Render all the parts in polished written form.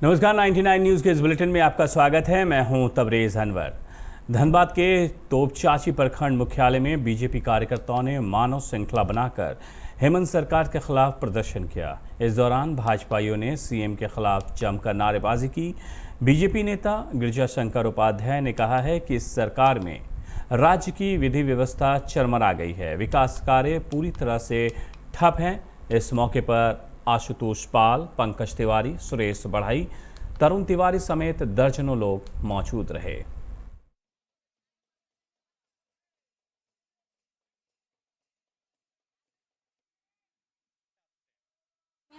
नमस्कार, 99 न्यूज़ के इस बुलेटिन में आपका स्वागत है। मैं हूं तबरेज अनवर। धनबाद के तोपचाची प्रखंड मुख्यालय में बीजेपी कार्यकर्ताओं ने मानव श्रृंखला बनाकर हेमंत सरकार के खिलाफ प्रदर्शन किया। इस दौरान भाजपाइयों ने सीएम के खिलाफ जमकर नारेबाजी की। बीजेपी नेता गिरिजा शंकर उपाध्याय ने कहा है कि इस सरकार में राज्य की विधि व्यवस्था चरमरा गई है, विकास कार्य पूरी तरह से ठप हैं। इस मौके पर आशुतोष पाल, पंकज तिवारी, सुरेश बढ़ाई, तरुण तिवारी समेत दर्जनों लोग मौजूद रहे।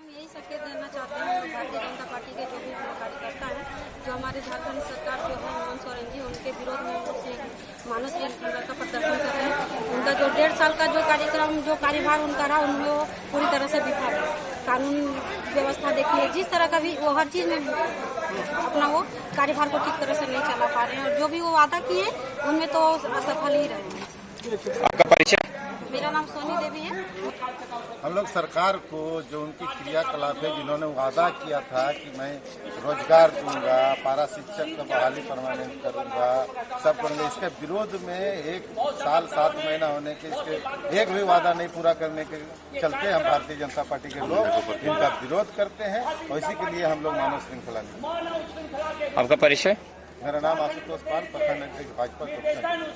यही संकेत देना चाहते हैं भारतीय जनता पार्टी के जो भी कार्यकर्ता हैं, जो हमारे झारखंड सरकार जो है हेमंत सोरेन जी, उनके विरोध में मानव श्रृंखला का प्रदर्शन कर रहे हैं। उनका जो 1.5 साल का जो कार्यक्रम, जो कार्यभार उनका रहा, उनमें वो पूरी तरह से विफल है। कानून व्यवस्था देखिए, जिस तरह का भी वो हर चीज़ में अपना वो कार्यभार को ठीक तरह से नहीं चला पा रहे हैं, और जो भी वो वादा किए उनमें तो असफल ही रहे हैं। आपका परिचय? मेरा नाम सोनी देवी है। हम लोग सरकार को जो उनकी क्रियाकलाप है, जिन्होंने वादा किया था कि मैं रोजगार दूंगा, पारा शिक्षक का बहाली परमानेंट करूंगा, सब करूंगा, इसके विरोध में 1 साल 7 महीना होने के इसके एक भी वादा नहीं पूरा करने के चलते हम भारतीय जनता पार्टी के लोग इनका विरोध करते हैं, और इसी के लिए हम लोग मानव श्रृंखला में। आपका परिचय? मेरा नाम आशुतोष पाल, प्रखंड अध्यक्ष भाजपा।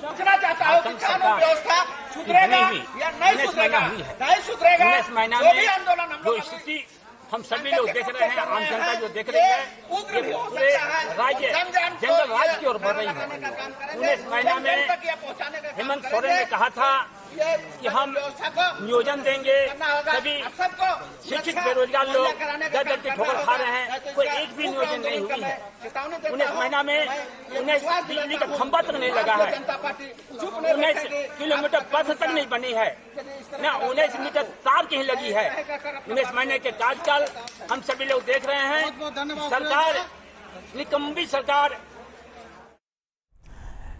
पूछना चाहता हूं कि कानून व्यवस्था सुधरेगा या नहीं सुधरेगा? नहीं सुधरेगा। 19 महीना जो भी में आंदोलन हम जो लोग स्थिति हम सभी लोग देख रहे हैं, आम जनता जो देख रही है, ये पूरे राज्य जंगल राज की ओर बढ़ रही है। 19 महीना में हेमंत सोरेन ने कहा था कि हम नियोजन देंगे, सभी शिक्षित बेरोजगार लोग दर दर की ठोकर खा रहे हैं, कोई एक भी नियोजन नहीं हुई है। 19 महीना में 19 बिजली का खंभा तक नहीं लगा है, 19 किलोमीटर पथ तक नहीं बनी है, न 19 मीटर तार कहीं लगी है। 19 महीने के कार्यकाल हम सभी लोग देख रहे हैं। सरकार निकम्मी सरकार।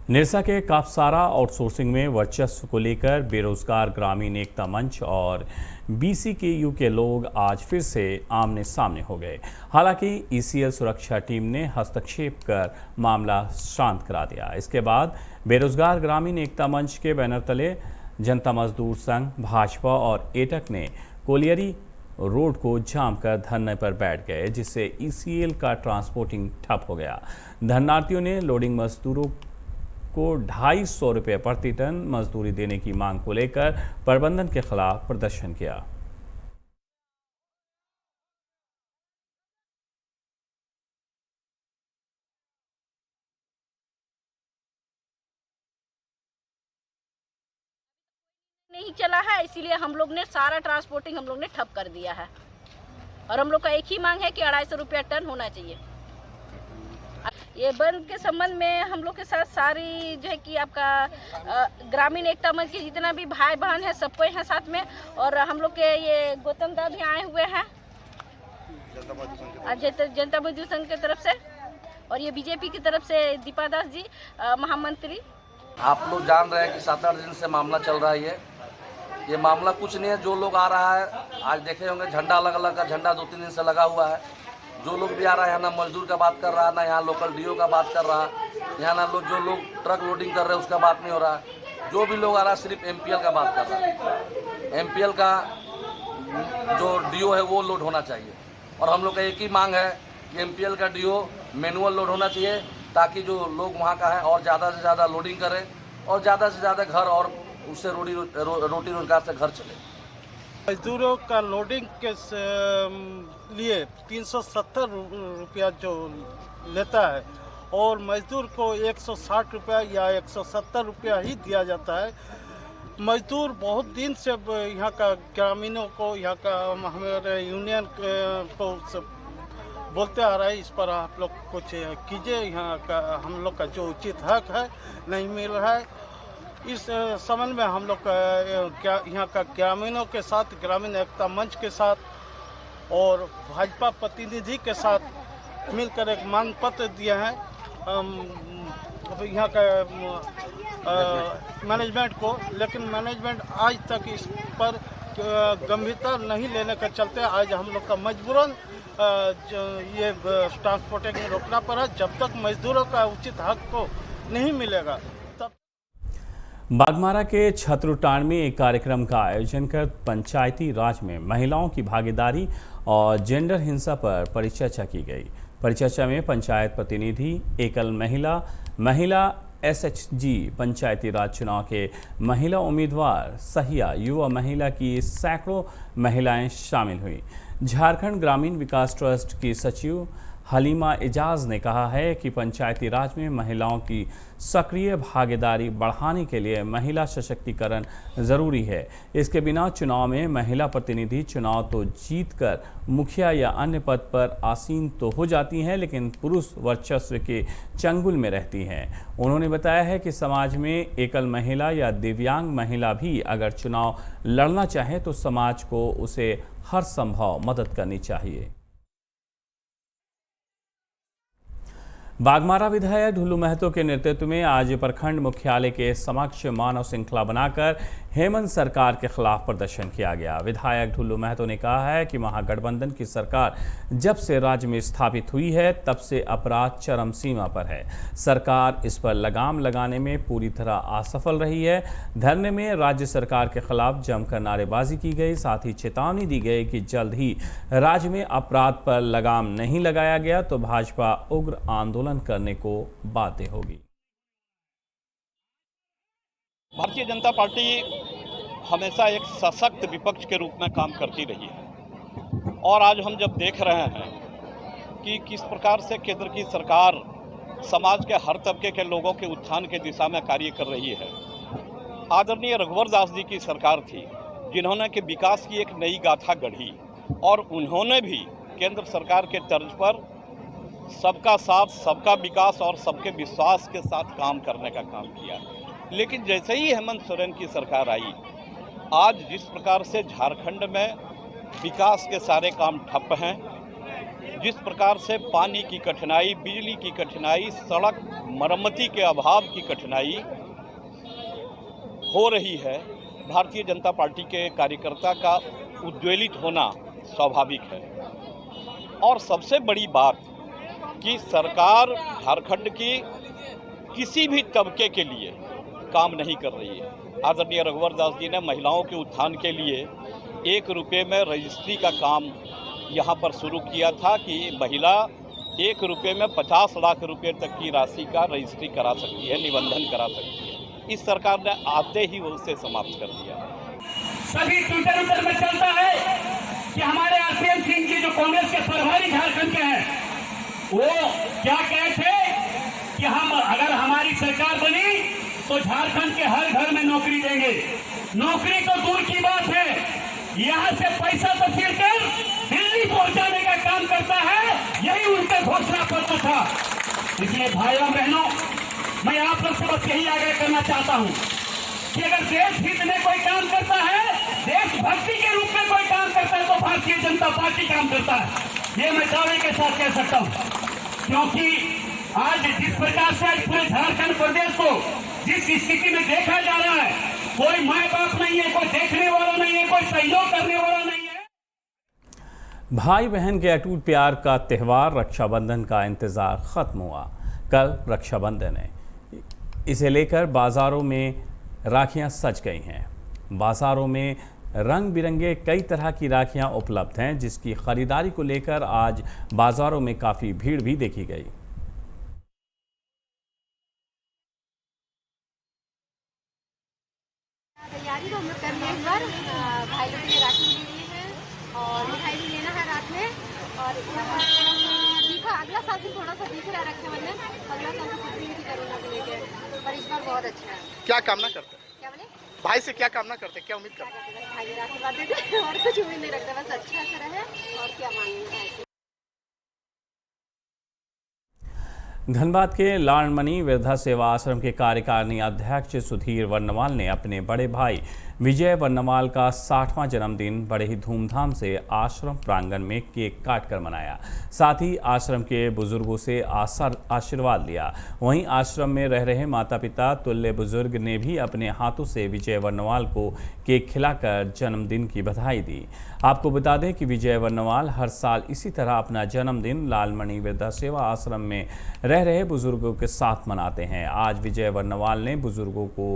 निरसा के काफसारा आउटसोर्सिंग में वर्चस्व को लेकर बेरोजगार ग्रामीण एकता मंच और BCKU के लोग आज फिर से आमने सामने हो गए। हालांकि ECL सुरक्षा टीम ने हस्तक्षेप कर मामला शांत करा दिया। इसके बाद बेरोजगार ग्रामीण एकता मंच के बैनर तले जनता मजदूर संघ, भाजपा और एटक ने कोलियरी रोड को जाम कर धरने पर बैठ गए, जिससे ECL का ट्रांसपोर्टिंग ठप हो गया। धरनार्थियों ने लोडिंग मजदूरों को 250 रुपये प्रति टन मजदूरी देने की मांग को लेकर प्रबंधन के खिलाफ प्रदर्शन किया। नहीं चला है, इसीलिए हम लोग ने सारा ट्रांसपोर्टिंग हम लोग ने ठप कर दिया है, और हम लोग का एक ही मांग है कि 250 रुपया टन होना चाहिए। ये बंद के संबंध में हम लोग के साथ सारी जो है कि आपका ग्रामीण एकता मंच के जितना भी भाई बहन है, सबको हैं साथ में, और हम लोग के ये गौतम दा भी आए हुए हैं जनता मजदूर संघ की तरफ से, और ये बीजेपी की तरफ से दीपा दास जी महामंत्री। आप लोग जान रहे हैं कि 7-8 दिन से मामला चल रहा है। ये मामला कुछ नहीं है। जो लोग आ रहा है, आज देखे होंगे झंडा अलग अलग का झंडा 2-3 दिन से लगा हुआ है। जो लोग भी आ रहा है, ना मजदूर का बात कर रहा है, ना यहाँ लोकल DO का बात कर रहा है, यहाँ ना जो लोग ट्रक लोडिंग कर रहे हैं उसका बात नहीं हो रहा है। जो भी लोग आ रहा है सिर्फ MPL का बात कर रहा है। MPL का जो DO है वो लोड होना चाहिए, और हम लोग का एक ही मांग है कि MPL का DO मैनुअल लोड होना चाहिए, ताकि जो लोग वहाँ का है और ज़्यादा से ज़्यादा लोडिंग करें, और ज़्यादा से ज़्यादा घर और उससे रोटी रोजगार से घर चले। मजदूरों का लोडिंग के लिए 370 रुपया जो लेता है, और मजदूर को 160 रुपया या 170 रुपया ही दिया जाता है। मजदूर बहुत दिन से यहाँ का ग्रामीणों को, यहाँ का हमारे यूनियन को बोलते आ रहा है, इस पर आप लोग कुछ कीजिए। यहाँ का हम लोग का जो उचित हक है नहीं मिल रहा है। इस संबंध में हम लोग यहाँ का ग्रामीणों के साथ, ग्रामीण एकता मंच के साथ और भाजपा प्रतिनिधि के साथ मिलकर एक मांग पत्र दिया है यहाँ का मैनेजमेंट को, लेकिन मैनेजमेंट आज तक इस पर गंभीरता नहीं लेने के चलते आज हम लोग का मजबूरन ये ट्रांसपोर्टिंग रोकना पड़ा। जब तक मजदूरों का उचित हक को नहीं मिलेगा तब। बागमारा के छतरुटाण में एक कार्यक्रम का आयोजन कर पंचायती राज में महिलाओं की भागीदारी और जेंडर हिंसा पर परिचर्चा की गई। परिचर्चा में पंचायत प्रतिनिधि, एकल महिला SHG, पंचायती राज चुनाव के महिला उम्मीदवार, सहिया, युवा महिला की सैकड़ों महिलाएं शामिल हुई। झारखंड ग्रामीण विकास ट्रस्ट की सचिव हलीमा एजाज ने कहा है कि पंचायती राज में महिलाओं की सक्रिय भागीदारी बढ़ाने के लिए महिला सशक्तिकरण जरूरी है। इसके बिना चुनाव में महिला प्रतिनिधि चुनाव तो जीतकर मुखिया या अन्य पद पर आसीन तो हो जाती हैं, लेकिन पुरुष वर्चस्व के चंगुल में रहती हैं। उन्होंने बताया है कि समाज में एकल महिला या दिव्यांग महिला भी अगर चुनाव लड़ना चाहे तो समाज को उसे हर संभव मदद करनी चाहिए। बागमारा विधायक ढुल्लू महतो के नेतृत्व में आज प्रखंड मुख्यालय के समक्ष मानव श्रृंखला बनाकर हेमंत सरकार के खिलाफ प्रदर्शन किया गया। विधायक ढुल्लू महतो ने कहा है कि महागठबंधन की सरकार जब से राज्य में स्थापित हुई है तब से अपराध चरम सीमा पर है। सरकार इस पर लगाम लगाने में पूरी तरह असफल रही है। धरने में राज्य सरकार के खिलाफ जमकर नारेबाजी की गई। साथ ही चेतावनी दी गई कि जल्द ही राज्य में अपराध पर लगाम नहीं लगाया गया तो भाजपा उग्र आंदोलन करने को बाध्य होगी। भारतीय जनता पार्टी हमेशा एक सशक्त विपक्ष के रूप में काम करती रही है और आज हम जब देख रहे हैं कि किस प्रकार से केंद्र की सरकार समाज के हर तबके के लोगों के उत्थान के दिशा में कार्य कर रही है। आदरणीय रघुवर दास जी की सरकार थी जिन्होंने कि विकास की एक नई गाथा गढ़ी और उन्होंने भी केंद्र सरकार के तर्ज पर सबका साथ, सबका विकास और सबके विश्वास के साथ काम करने का काम किया। लेकिन जैसे ही हेमंत सोरेन की सरकार आई, आज जिस प्रकार से झारखंड में विकास के सारे काम ठप हैं, जिस प्रकार से पानी की कठिनाई, बिजली की कठिनाई, सड़क मरम्मती के अभाव की कठिनाई हो रही है, भारतीय जनता पार्टी के कार्यकर्ता का उद्वेलित होना स्वाभाविक है। और सबसे बड़ी बात कि सरकार झारखंड की किसी भी तबके के लिए काम नहीं कर रही है। आदरणीय रघुवर दास जी ने महिलाओं के उत्थान के लिए 1 रुपये में रजिस्ट्री का काम यहाँ पर शुरू किया था कि महिला 1 रुपये में 50 लाख रुपए तक की राशि का रजिस्ट्री करा सकती है, निबंधन करा सकती है। इस सरकार ने आते ही उसे समाप्त कर दिया। सभी ट्विटर में चलता है कि हमारे RPM सिंह जी जो कांग्रेस के प्रभारी झारखंड के हैं, वो क्या कहते कि हम अगर हमारी सरकार बनी तो झारखंड के हर घर में नौकरी देंगे। नौकरी तो दूर की बात है, यहाँ से पैसा तस्वीर कर दिल्ली पहुंचाने का काम करता है, यही उनका घोषणा पत्र था। इसलिए भाइयों बहनों, मैं आप लोग से बस यही आग्रह करना चाहता हूँ कि अगर देश हित में कोई काम करता है, देशभक्ति के रूप में कोई काम करता है तो भारतीय जनता पार्टी काम करता है। ये मैं दावे के साथ कह सकता हूँ, क्योंकि आज जिस प्रकार से आज पूरे झारखंड प्रदेश को जिस स्थिति में देखा जा रहा है, कोई माँ बाप नहीं है, कोई देखने वाला नहीं है, कोई सहयोग करने वाला नहीं है। भाई बहन के अटूट प्यार का त्यौहार रक्षाबंधन का इंतजार खत्म हुआ। कल रक्षाबंधन है, इसे लेकर बाजारों में राखियां सज गई हैं। बाजारों में रंग बिरंगे कई तरह की राखियां उपलब्ध हैं, जिसकी खरीदारी को लेकर आज बाजारों में काफ़ी भीड़ भी देखी गई। तैयारी तो हम लोग कर लिए इस बार, भाई लोग के राखी ले लिए हैं और मिठाई भी लेना है रात में। और दिखा अगला साल से थोड़ा सा दिख रहा है रक्षाबंधन, अगला साल तो कुछ भी कोरोना को लेकर, पर इस बार बहुत अच्छा है। क्या कामना करते हैं? क्या बोले? भाई से क्या कामना करते हैं, क्या उम्मीद करते हैं? भाई मेरा आशीर्वाद देते और कुछ उम्मीद नहीं रखता, बस अच्छा से रहे और क्या मांगेंगे भाई से। धनबाद के लालमणि वृद्धा सेवा आश्रम के कार्यकारिणी अध्यक्ष सुधीर वर्णवाल ने अपने बड़े भाई विजय वर्णवाल का 60वां जन्मदिन बड़े ही धूमधाम से आश्रम प्रांगण में केक काटकर मनाया। साथ ही आश्रम के बुजुर्गों से आशीर्वाद लिया। वहीं आश्रम में रह रहे माता पिता तुल्य बुजुर्ग ने भी अपने हाथों से विजय वर्णवाल को केक खिलाकर जन्मदिन की बधाई दी। आपको बता दें कि विजय वर्णवाल हर साल इसी तरह अपना जन्मदिन लालमणि वृद्धा सेवा आश्रम में रह रहे बुजुर्गों के साथ मनाते हैं। आज विजय वर्णवाल ने बुजुर्गों को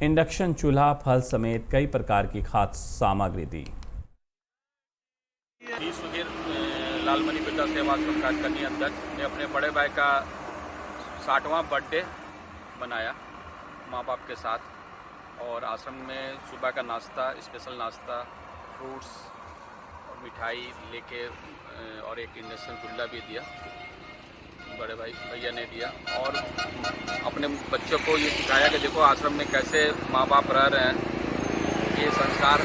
इंडक्शन चूल्हा, फल समेत कई प्रकार की खाद्य सामग्री दी। सुधीर लालमणि वृद्धा सेवा आश्रम कार्यकारिणी अध्यक्ष ने अपने बड़े भाई का 60वां बर्थडे बनाया माँ बाप के साथ और आश्रम में सुबह का नाश्ता, स्पेशल नाश्ता, फ्रूट्स और मिठाई लेके और एक इंडक्शन चूल्हा भी दिया, बड़े भाई भैया ने दिया। और अपने बच्चों को ये सिखाया कि देखो आश्रम में कैसे माँ बाप रह रहे हैं, ये संस्कार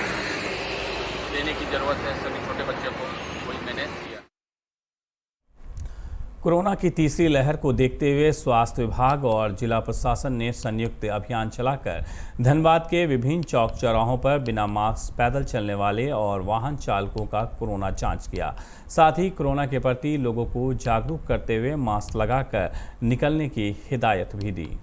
देने की ज़रूरत है सभी छोटे बच्चों को, वही मैंने दिया। कोरोना की तीसरी लहर को देखते हुए स्वास्थ्य विभाग और जिला प्रशासन ने संयुक्त अभियान चलाकर धनबाद के विभिन्न चौक चौराहों पर बिना मास्क पैदल चलने वाले और वाहन चालकों का कोरोना जांच किया। साथ ही कोरोना के प्रति लोगों को जागरूक करते हुए मास्क लगाकर निकलने की हिदायत भी दी।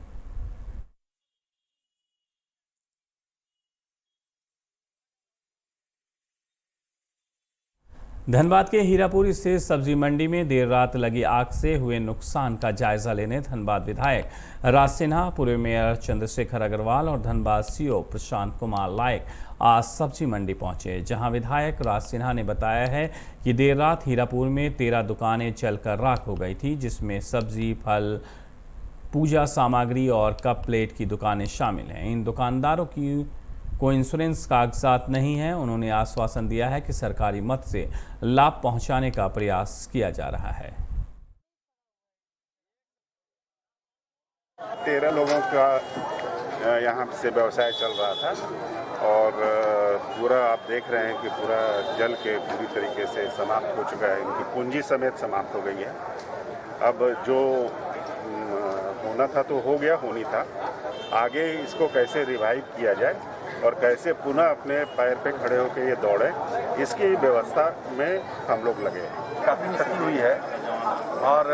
धनबाद के हीरापुर स्थित सब्जी मंडी में देर रात लगी आग से हुए नुकसान का जायजा लेने धनबाद विधायक राज सिन्हा, पूर्व मेयर चंद्रशेखर अग्रवाल और धनबाद सीओ प्रशांत कुमार लायक आज सब्जी मंडी पहुंचे, जहां विधायक राज सिन्हा ने बताया है कि देर रात हीरापुर में 13 दुकानें जलकर राख हो गई थी, जिसमें सब्जी, फल, पूजा सामग्री और कप प्लेट की दुकानें शामिल हैं। इन दुकानदारों की कोई इंश्योरेंस कागजात नहीं है। उन्होंने आश्वासन दिया है कि सरकारी मद से लाभ पहुंचाने का प्रयास किया जा रहा है। 13 लोगों का यहाँ से व्यवसाय चल रहा था और पूरा आप देख रहे हैं कि पूरा जल के पूरी तरीके से समाप्त हो चुका है। इनकी पूंजी समेत समाप्त हो गई है। अब जो होना था तो हो गया, होनी था। आगे इसको कैसे रिवाइव किया जाए और कैसे पुनः अपने पैर पे खड़े होकर ये दौड़े, इसकी व्यवस्था में हम लोग लगे हैं। काफ़ी क्षति हुई है और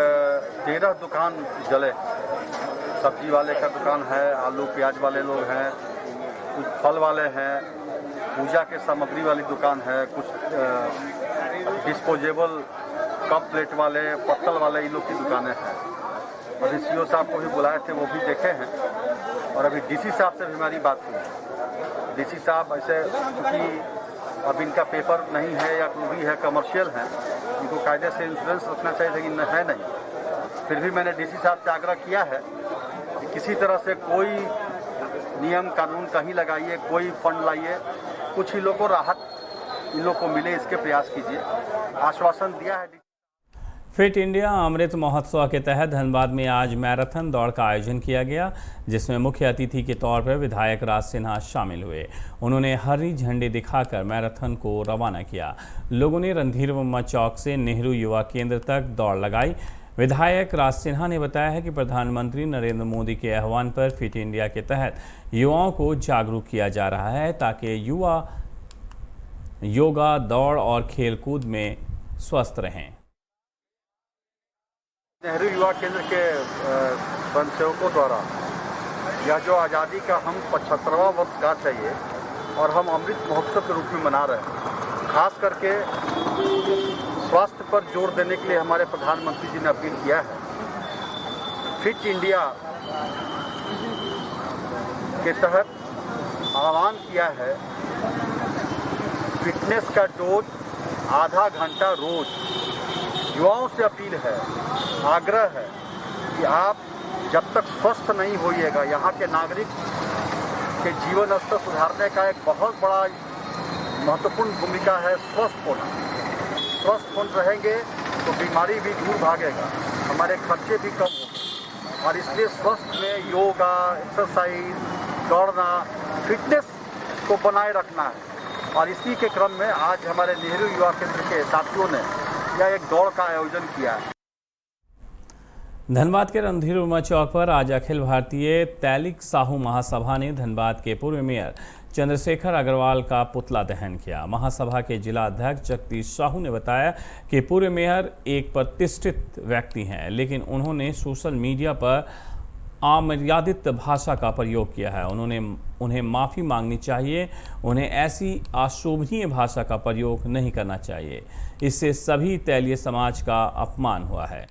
13 दुकान जले। सब्जी वाले का दुकान है, आलू प्याज वाले लोग हैं, कुछ फल वाले हैं, पूजा के सामग्री वाली दुकान है, कुछ डिस्पोजेबल कप प्लेट वाले, पत्तल वाले इन लोग की दुकानें हैं। अभी सीओ साहब को भी बुलाए थे, वो भी देखे हैं और अभी डीसी साहब से भी हमारी बात हुई। डीसी साहब ऐसे क्योंकि अब इनका पेपर नहीं है या कोई भी है, कमर्शियल है, इनको कायदे से इंश्योरेंस रखना चाहिए, लेकिन है नहीं। फिर भी मैंने डीसी साहब से आग्रह किया है कि किसी तरह से कोई नियम कानून कहीं लगाइए, कोई फंड लाइए, कुछ ही लोगों को राहत इन लोग को मिले, इसके प्रयास कीजिए। आश्वासन दिया है। फिट इंडिया अमृत महोत्सव के तहत धनबाद में आज मैराथन दौड़ का आयोजन किया गया, जिसमें मुख्य अतिथि के तौर पर विधायक राज सिन्हा शामिल हुए। उन्होंने हरी झंडी दिखाकर मैराथन को रवाना किया। लोगों ने रणधीर वर्मा चौक से नेहरू युवा केंद्र तक दौड़ लगाई। विधायक राज सिन्हा ने बताया है कि प्रधानमंत्री नरेंद्र मोदी के आह्वान पर फिट इंडिया के तहत युवाओं को जागरूक किया जा रहा है, ताकि युवा योगा, दौड़ और खेलकूद में स्वस्थ रहें। नेहरू युवा केंद्र के स्वयंसेवकों द्वारा यह जो आज़ादी का हम 75वां वर्षगांठ है ये, और हम अमृत महोत्सव के रूप में मना रहे हैं। खास करके स्वास्थ्य पर जोर देने के लिए हमारे प्रधानमंत्री जी ने अपील किया है। फिट इंडिया के तहत आह्वान किया है, फिटनेस का डोज आधा घंटा रोज। युवाओं से अपील है, आग्रह है कि आप जब तक स्वस्थ नहीं होइएगा, यहाँ के नागरिक के जीवन स्तर सुधारने का एक बहुत बड़ा महत्वपूर्ण भूमिका है स्वस्थ होना। स्वस्थ होने रहेंगे तो बीमारी भी दूर भागेगा, हमारे खर्चे भी कम होंगे। और इसलिए स्वस्थ में योगा, एक्सरसाइज, दौड़ना, फिटनेस को बनाए रखना है। और इसी के क्रम में आज हमारे नेहरू युवा केंद्र के साथियों ने यह एक दौड़ का आयोजन किया है। धनबाद के रणधीर वर्मा चौक पर आज अखिल भारतीय तैलिक साहू महासभा ने धनबाद के पूर्व मेयर चंद्रशेखर अग्रवाल का पुतला दहन किया। महासभा के जिला अध्यक्ष जगदीश साहू ने बताया कि पूर्व मेयर एक प्रतिष्ठित व्यक्ति हैं, लेकिन उन्होंने सोशल मीडिया पर अमर्यादित भाषा का प्रयोग किया है। उन्हें माफ़ी मांगनी चाहिए। उन्हें ऐसी अशोभनीय भाषा का प्रयोग नहीं करना चाहिए। इससे सभी तैलीय समाज का अपमान हुआ है।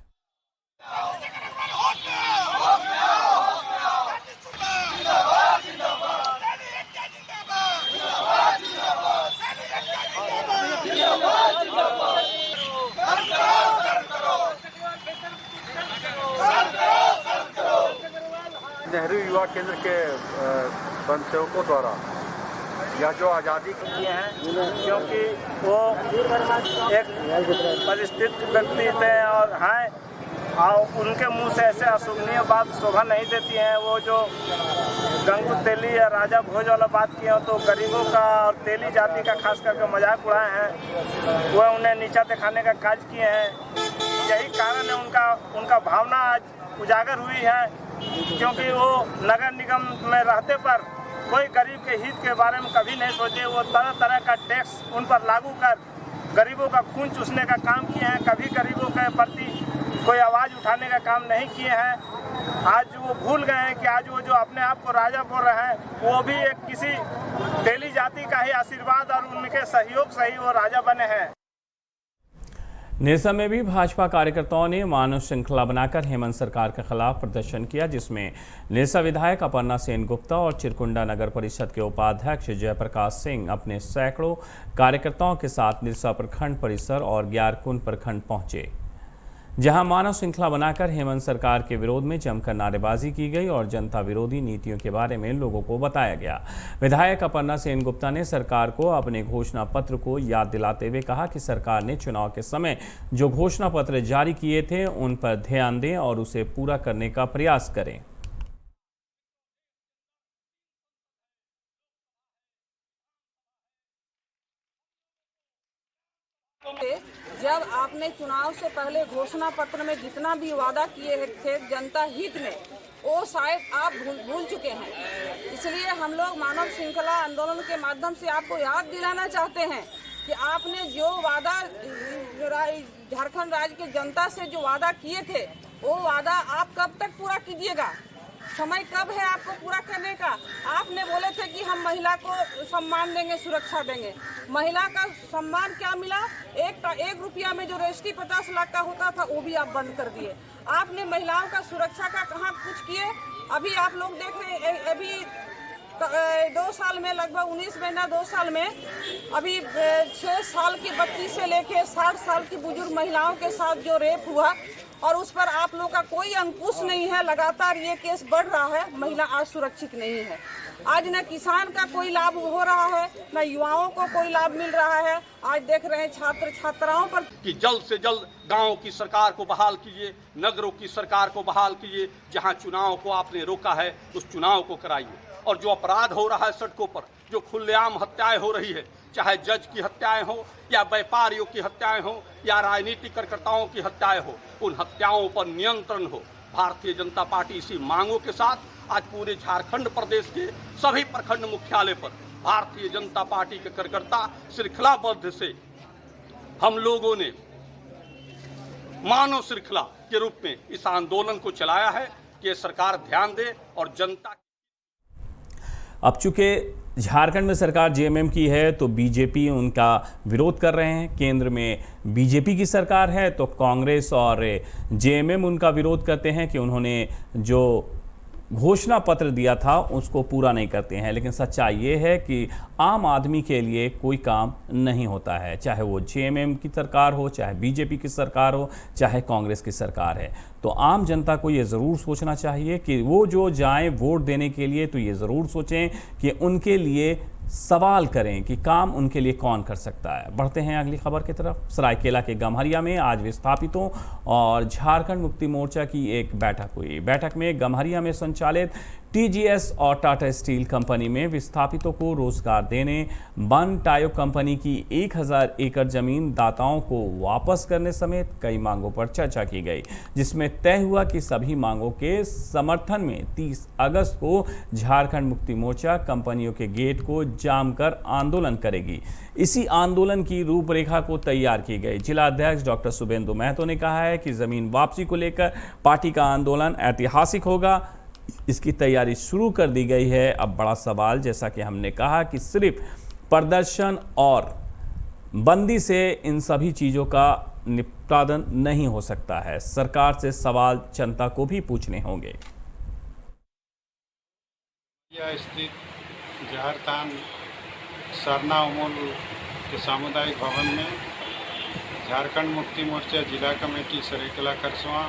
नेहरू युवा केंद्र के स्वयंसेवकों द्वारा यह जो आज़ादी किए हैं, क्योंकि वो एक परिस्थित व्यक्ति थे और हैं, और उनके मुंह से ऐसे अशोभनीय बात शोभा नहीं देती हैं। वो जो गंगू तेली या राजा भोज वाला बात किए हो तो गरीबों का और तेली जाति का खास करके मजाक उड़ाए हैं, वह उन्हें नीचा दिखाने का काज किए हैं। यही कारण है उनका भावना आज उजागर हुई है, क्योंकि वो नगर निगम में रहते पर कोई गरीब के हित के बारे में कभी नहीं सोचे। वो तरह तरह का टैक्स उन पर लागू कर गरीबों का खून चूसने का काम किए हैं, कभी गरीबों के प्रति कोई आवाज़ उठाने का काम नहीं किए हैं। आज वो भूल गए हैं कि आज वो जो अपने आप को राजा बोल रहे हैं, वो भी एक किसी तेली जाति का ही आशीर्वाद और उनके सहयोग से ही वो राजा बने हैं। निरसा में भी भाजपा कार्यकर्ताओं ने मानव श्रृंखला बनाकर हेमंत सरकार के खिलाफ प्रदर्शन किया, जिसमें निरसा विधायक अपर्णा सेन गुप्ता और चिरकुंडा नगर परिषद के उपाध्यक्ष जयप्रकाश सिंह अपने सैकड़ों कार्यकर्ताओं के साथ निरसा प्रखंड परिसर और ग्यारकुंड प्रखंड पहुंचे, जहां मानव श्रृंखला बनाकर हेमंत सरकार के विरोध में जमकर नारेबाजी की गई और जनता विरोधी नीतियों के बारे में लोगों को बताया गया। विधायक अपर्णा सेन गुप्ता ने सरकार को अपने घोषणा पत्र को याद दिलाते हुए कहा कि सरकार ने चुनाव के समय जो घोषणा पत्र जारी किए थे उन पर ध्यान दें और उसे पूरा करने का प्रयास करें। जब आपने चुनाव से पहले घोषणा पत्र में जितना भी वादा किए थे जनता हित में, वो शायद आप भूल चुके हैं। इसलिए हम लोग मानव श्रृंखला आंदोलन के माध्यम से आपको याद दिलाना चाहते हैं कि आपने जो वादा झारखंड राज्य की जनता से जो वादा किए थे, वो वादा आप कब तक पूरा कीजिएगा? समय कब है आपको पूरा करने का? आपने बोले थे कि हम महिला को सम्मान देंगे, सुरक्षा देंगे। महिला का सम्मान क्या मिला? एक रुपया में जो रजिस्ट्री 50 लाख का होता था, वो भी आप बंद कर दिए। आपने महिलाओं का सुरक्षा का कहाँ कुछ किए? अभी आप लोग देख रहे हैं, अभी 2 साल में लगभग 19 महीना 2 साल में अभी 6 साल की बच्ची से लेके 60 साल की बुजुर्ग महिलाओं के साथ जो रेप हुआ, और उस पर आप लोग का कोई अंकुश नहीं है। लगातार ये केस बढ़ रहा है, महिला आज सुरक्षित नहीं है। आज न किसान का कोई लाभ हो रहा है, न युवाओं को कोई लाभ मिल रहा है। आज देख रहे हैं छात्र छात्राओं पर कि जल्द से जल्द गांवों की सरकार को बहाल कीजिए, नगरों की सरकार को बहाल कीजिए। जहां चुनाव को आपने रोका है, उस चुनाव को कराइए। और जो अपराध हो रहा है सड़कों पर, जो खुलेआम हत्याएं हो रही है, चाहे जज की हत्याएं हो या व्यापारियों की हत्याएं हो या राजनीतिक कार्यकर्ताओं की हत्याएं हो, उन हत्याओं पर नियंत्रण हो। भारतीय जनता पार्टी इसी मांगों के साथ आज पूरे झारखंड प्रदेश के सभी प्रखंड मुख्यालय पर भारतीय जनता पार्टी के कार्यकर्ता श्रृंखलाबद्ध से हम लोगों ने मानव श्रृंखला के रूप में इस आंदोलन को चलाया है कि सरकार ध्यान दे और जनता। अब चूंकि झारखंड में सरकार जेएमएम की है तो बीजेपी उनका विरोध कर रहे हैं। केंद्र में बीजेपी की सरकार है तो कांग्रेस और जेएमएम उनका विरोध करते हैं कि उन्होंने जो घोषणा पत्र दिया था उसको पूरा नहीं करते हैं। लेकिन सच्चाई ये है कि आम आदमी के लिए कोई काम नहीं होता है, चाहे वो जेएमएम की सरकार हो, चाहे बीजेपी की सरकार हो, चाहे कांग्रेस की सरकार है। तो आम जनता को ये ज़रूर सोचना चाहिए कि वो जो जाएं वोट देने के लिए तो ये ज़रूर सोचें कि उनके लिए सवाल करें कि काम उनके लिए कौन कर सकता है। बढ़ते हैं अगली खबर की तरफ। सरायकेला के गम्हरिया में आज विस्थापितों और झारखंड मुक्ति मोर्चा की एक बैठक हुई। बैठक में गम्हरिया में संचालित TGS और टाटा स्टील कंपनी में विस्थापितों को रोजगार देने, बन टायो कंपनी की 1000 एकड़ जमीन दाताओं को वापस करने समेत कई मांगों पर चर्चा की गई, जिसमें तय हुआ कि सभी मांगों के समर्थन में 30 अगस्त को झारखंड मुक्ति मोर्चा कंपनियों के गेट को जाम कर आंदोलन करेगी। इसी आंदोलन की रूपरेखा को तैयार की गई। जिला अध्यक्ष डॉक्टर शुभेंदु महतो ने कहा है कि जमीन वापसी को लेकर पार्टी का आंदोलन ऐतिहासिक होगा। इसकी तैयारी शुरू कर दी गई है। अब बड़ा सवाल, जैसा कि हमने कहा, कि सिर्फ प्रदर्शन और बंदी से इन सभी चीज़ों का निपटान नहीं हो सकता है। सरकार से सवाल जनता को भी पूछने होंगे। यह स्थित जहरतान सरना उमोल के सामुदायिक भवन में झारखंड मुक्ति मोर्चा जिला कमेटी सरायकेला खरसवां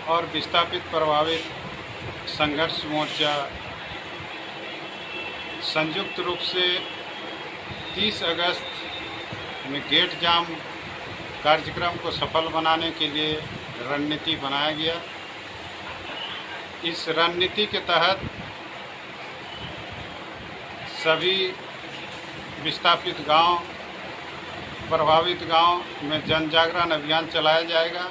और विस्थापित प्रभावित संघर्ष मोर्चा संयुक्त रूप से 30 अगस्त में गेट जाम कार्यक्रम को सफल बनाने के लिए रणनीति बनाया गया। इस रणनीति के तहत सभी विस्थापित गांव, प्रभावित गांव में जन जागरण अभियान चलाया जाएगा।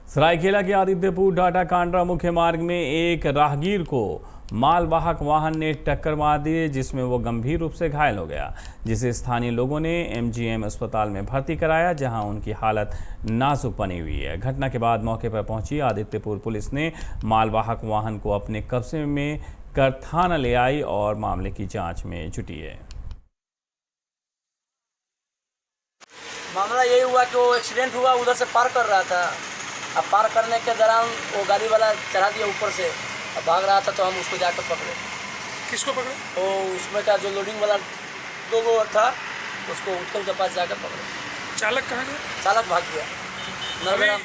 सरायकेला के आदित्यपुर डाटा कांड्रा मुख्य मार्ग में एक राहगीर को मालवाहक वाहन ने टक्कर मार दी, जिसमें वो गंभीर रूप से घायल हो गया, जिसे स्थानीय लोगों ने MGM अस्पताल में भर्ती कराया, जहां उनकी हालत नाजुक बनी हुई है। घटना के बाद मौके पर पहुंची आदित्यपुर पुलिस ने मालवाहक वाहन को अपने कब्जे में कर थाना ले आई और मामले की जांच में जुटी है। मामला यही हुआ कि वो एक्सीडेंट हुआ, उधर से पार कर रहा था। अब पार करने के दौरान वो गाड़ी वाला चढ़ा दिया ऊपर से, अब भाग रहा था तो हम उसको जाकर पकड़े। किसको पकड़े? वो उसमें का जो लोडिंग वाला 2 गो था, उसको उत्कल के पास जाकर पकड़े। चालक कहाँ गया? चालक भाग गया।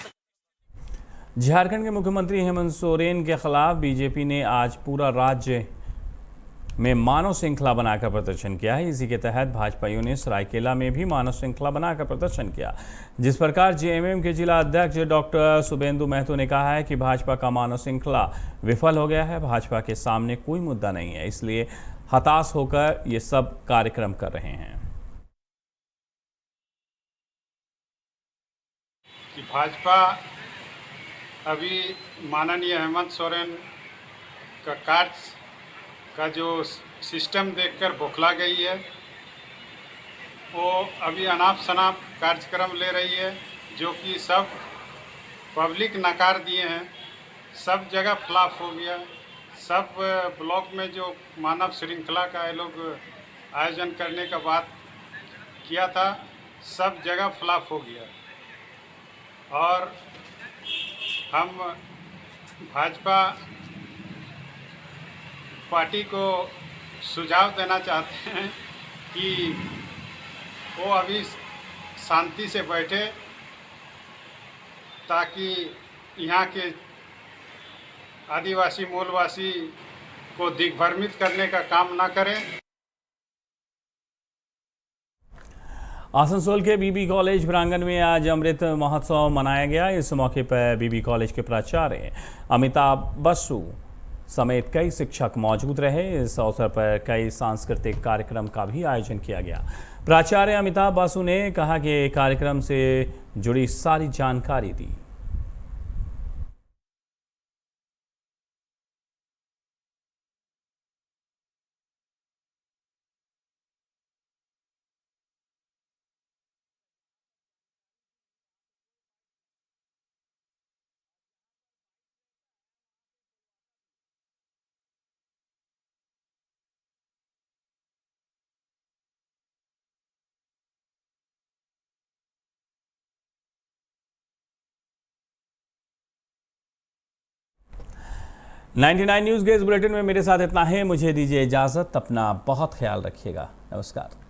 झारखंड के मुख्यमंत्री हेमंत सोरेन के खिलाफ बीजेपी ने आज पूरा राज्य में मानव श्रृंखला बनाकर प्रदर्शन किया है। इसी के तहत भाजपाइयों ने सरायकेला में भी मानव श्रृंखला बनाकर प्रदर्शन किया। जिस प्रकार JMM के जिला अध्यक्ष डॉक्टर शुभेंदु महतो ने कहा है कि भाजपा का मानव श्रृंखला विफल हो गया है, भाजपा के सामने कोई मुद्दा नहीं है, इसलिए हताश होकर ये सब कार्यक्रम कर रहे हैं। कि भाजपा अभी माननीय हेमंत सोरेन का कार्य का जो सिस्टम देखकर बौखला गई है। वो अभी अनाप शनाप कार्यक्रम ले रही है, जो कि सब पब्लिक नकार दिए हैं। सब जगह फ्लॉप हो गया। सब ब्लॉक में जो मानव श्रृंखला का ये लोग आयोजन करने का बात किया था, सब जगह फ्लॉप हो गया। और हम भाजपा पार्टी को सुझाव देना चाहते हैं कि वो अभी शांति से बैठे, ताकि यहाँ के आदिवासी मूलवासी को दिग्भ्रमित करने का काम ना करें। आसनसोल के बीबी कॉलेज प्रांगण में आज अमृत महोत्सव मनाया गया। इस मौके पर बीबी कॉलेज के प्राचार्य अमिताभ बसु समेत कई शिक्षक मौजूद रहे। इस अवसर पर कई सांस्कृतिक कार्यक्रम का भी आयोजन किया गया। प्राचार्य अमिताभ बसु ने कहा कि कार्यक्रम से जुड़ी सारी जानकारी दी। $99 न्यूज़ के इस बुलेटिन में मेरे साथ इतना है। मुझे दीजिए इजाज़त। अपना बहुत ख्याल रखिएगा। नमस्कार।